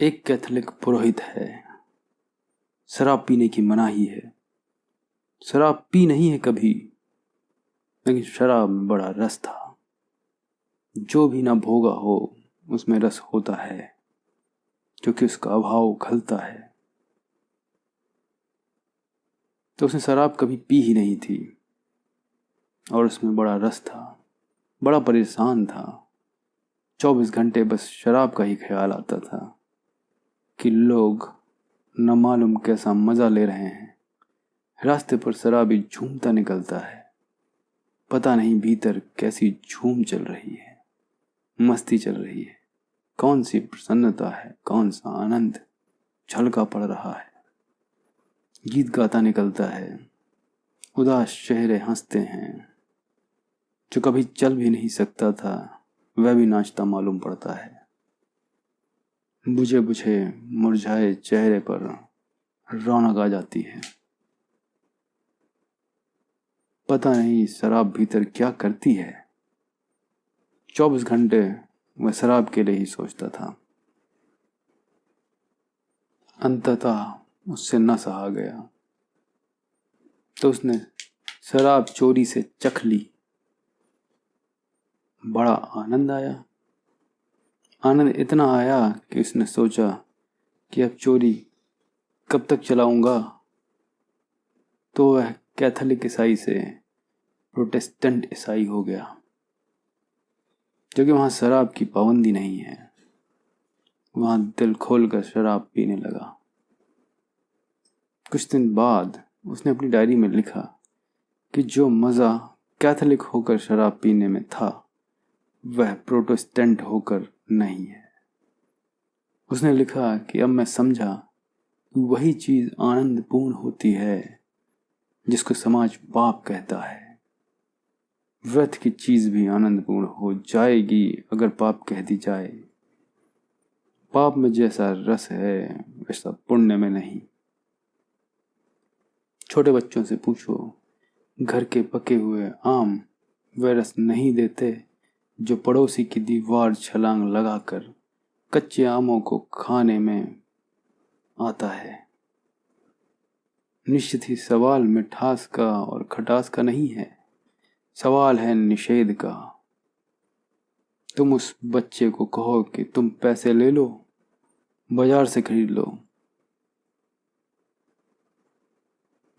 एक कैथोलिक पुरोहित है। शराब पीने की मनाही है। शराब पी नहीं है कभी, लेकिन शराब में बड़ा रस था। जो भी ना भोगा हो उसमें रस होता है, क्योंकि उसका अभाव खलता है। तो उसने शराब कभी पी ही नहीं थी और उसमें बड़ा रस था। बड़ा परेशान था। 24 घंटे बस शराब का ही ख्याल आता था कि लोग न मालूम कैसा मजा ले रहे हैं। रास्ते पर शराबी झूमता निकलता है। पता नहीं भीतर कैसी झूम चल रही है, मस्ती चल रही है। कौन सी प्रसन्नता है, कौन सा आनंद झलका पड़ रहा है। गीत गाता निकलता है। उदास चेहरे हंसते हैं। जो कभी चल भी नहीं सकता था वह भी नाचता मालूम पड़ता है। बुझे बुझे मुरझाए चेहरे पर रौनक आ जाती है। पता नहीं शराब भीतर क्या करती है। 24 घंटे वह शराब के लिए ही सोचता था। अंततः उससे न सहा गया तो उसने शराब चोरी से चख ली। बड़ा आनंद आया। आनंद इतना आया कि उसने सोचा कि अब चोरी कब तक चलाऊंगा। तो वह कैथोलिक ईसाई से प्रोटेस्टेंट ईसाई हो गया, क्योंकि वहां शराब की पाबंदी नहीं है। वहां दिल खोलकर शराब पीने लगा। कुछ दिन बाद उसने अपनी डायरी में लिखा कि जो मज़ा कैथोलिक होकर शराब पीने में था वह प्रोटेस्टेंट होकर नहीं है। उसने लिखा कि अब मैं समझा कि वही चीज़ आनंदपूर्ण होती है जिसको समाज पाप कहता है। व्यर्थ की चीज़ भी आनंदपूर्ण हो जाएगी अगर पाप कह दी जाए। पाप में जैसा रस है वैसा पुण्य में नहीं। छोटे बच्चों से पूछो, घर के पके हुए आम वह रस नहीं देते जो पड़ोसी की दीवार छलांग लगाकर कच्चे आमों को खाने में आता है। निश्चित ही सवाल मिठास का और खटास का नहीं है, सवाल है निषेध का। तुम उस बच्चे को कहो कि तुम पैसे ले लो, बाजार से खरीद लो।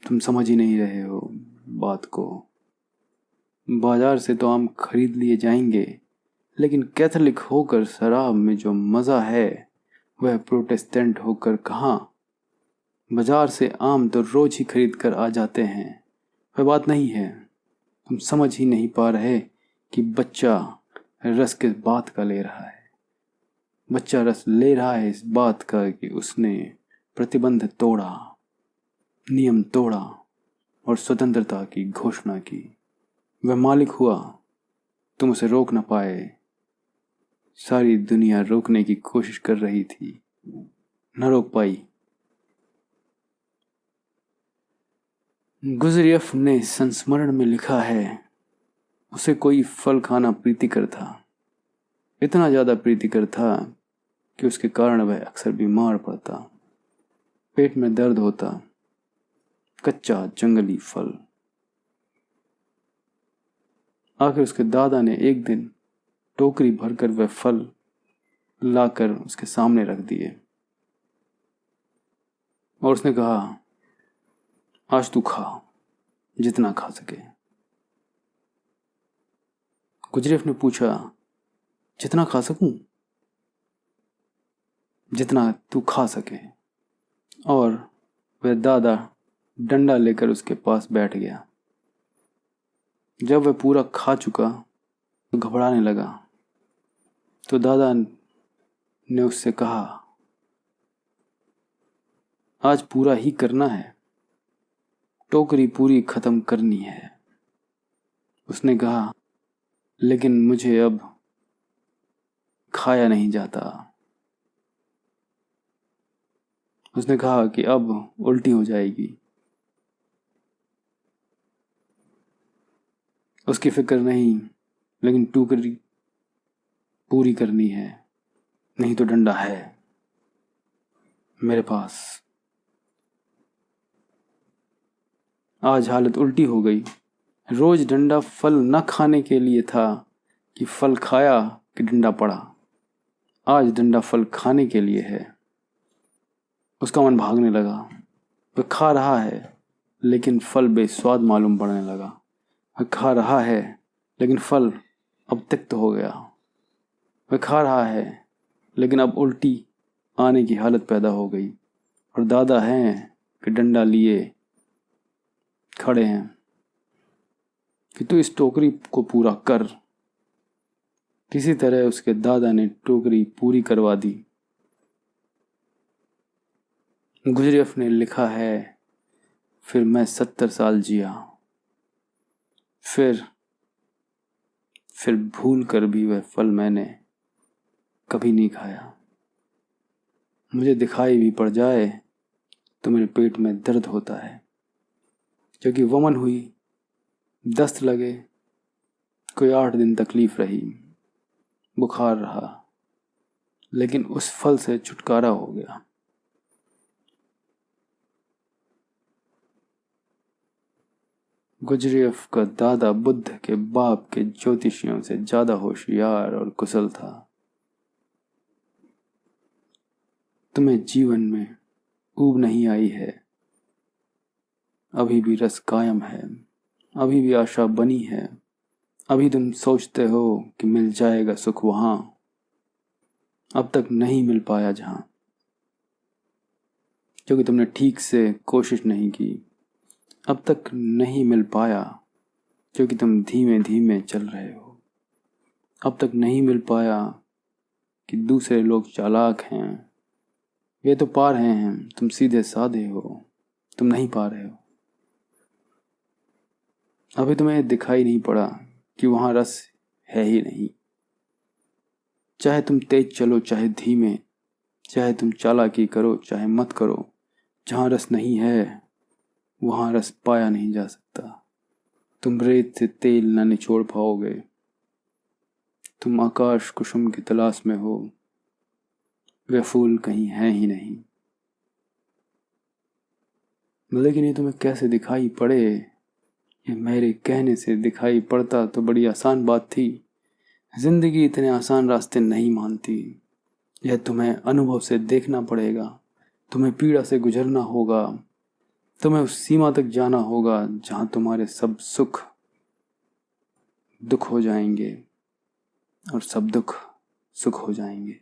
तुम समझ ही नहीं रहे हो बात को। बाजार से तो आम खरीद लिए जाएंगे, लेकिन कैथोलिक होकर शराब में जो मज़ा है वह प्रोटेस्टेंट होकर कहाँ। बाजार से आम तो रोज ही खरीद कर आ जाते हैं। वह बात नहीं है। तुम समझ ही नहीं पा रहे कि बच्चा रस किस बात का ले रहा है। बच्चा रस ले रहा है इस बात का कि उसने प्रतिबंध तोड़ा, नियम तोड़ा और स्वतंत्रता की घोषणा की। वह मालिक हुआ, तुम उसे रोक न पाए। सारी दुनिया रोकने की कोशिश कर रही थी, न रोक पाई। गुजरियफ ने संस्मरण में लिखा है, उसे कोई फल खाना प्रीतिकर था। इतना ज्यादा प्रीतिकर था कि उसके कारण वह अक्सर बीमार पड़ता। पेट में दर्द होता। कच्चा जंगली फल। आखिर उसके दादा ने एक दिन टोकरी भरकर वह फल लाकर उसके सामने रख दिए और उसने कहा, आज तू खा, जितना खा सके। गुजरेफ ने पूछा, जितना खा सकूं? जितना तू खा सके। और वह दादा डंडा लेकर उसके पास बैठ गया। जब वह पूरा खा चुका तो घबराने लगा। तो दादा ने उससे कहा, आज पूरा ही करना है, टोकरी पूरी खत्म करनी है। उसने कहा, लेकिन मुझे अब खाया नहीं जाता। उसने कहा कि अब उल्टी हो जाएगी। उसकी फिक्र नहीं, लेकिन टोकरी पूरी करनी है, नहीं तो डंडा है। मेरे पास। आज हालत उल्टी हो गई। रोज डंडा फल न खाने के लिए था कि फल खाया कि डंडा पड़ा। आज डंडा फल खाने के लिए है। उसका मन भागने लगा। वह खा रहा है लेकिन फल बेस्वाद मालूम पड़ने लगा। वह खा रहा है लेकिन फल अब तिक्त हो गया। वह खा रहा है लेकिन अब उल्टी आने की हालत पैदा हो गई। और दादा हैं कि डंडा लिए खड़े हैं कि तू इस टोकरी को पूरा कर। किसी तरह उसके दादा ने टोकरी पूरी करवा दी। गुजरियफ ने लिखा है, फिर मैं 70 साल जिया। फिर भूल कर भी वह फल मैंने कभी नहीं खाया। मुझे दिखाई भी पड़ जाए तो मेरे पेट में दर्द होता है, क्योंकि वमन हुई, दस्त लगे, कोई 8 दिन तकलीफ रही, बुखार रहा, लेकिन उस फल से छुटकारा हो गया। गुजरियफ का दादा बुद्ध के बाप के ज्योतिषियों से ज्यादा होशियार और कुशल था। तुम्हें जीवन में ऊब नहीं आई है, अभी भी रस कायम है, अभी भी आशा बनी है, अभी तुम सोचते हो कि मिल जाएगा सुख वहां, अब तक नहीं मिल पाया जहां, क्योंकि तुमने ठीक से कोशिश नहीं की। अब तक नहीं मिल पाया क्योंकि तुम धीमे धीमे चल रहे हो। अब तक नहीं मिल पाया कि दूसरे लोग चालाक हैं, वे तो पा रहे हैं, तुम सीधे साधे हो, तुम नहीं पा रहे हो। अभी तुम्हें दिखाई नहीं पड़ा कि वहां रस है ही नहीं। चाहे तुम तेज चलो चाहे धीमे, चाहे तुम चालाकी करो चाहे मत करो, जहां रस नहीं है वहां रस पाया नहीं जा सकता। तुम रेत से तेल न निचोड़ पाओगे। तुम आकाश कुसुम की तलाश में हो, वे फूल कहीं हैं ही नहीं। लेकिन ये तुम्हें कैसे दिखाई पड़े, ये मेरे कहने से दिखाई पड़ता तो बड़ी आसान बात थी। जिंदगी इतने आसान रास्ते नहीं मानती। यह तुम्हें अनुभव से देखना पड़ेगा। तुम्हें पीड़ा से गुजरना होगा। तुम्हें उस सीमा तक जाना होगा जहां तुम्हारे सब सुख दुख हो जाएंगे और सब दुख सुख हो जाएंगे।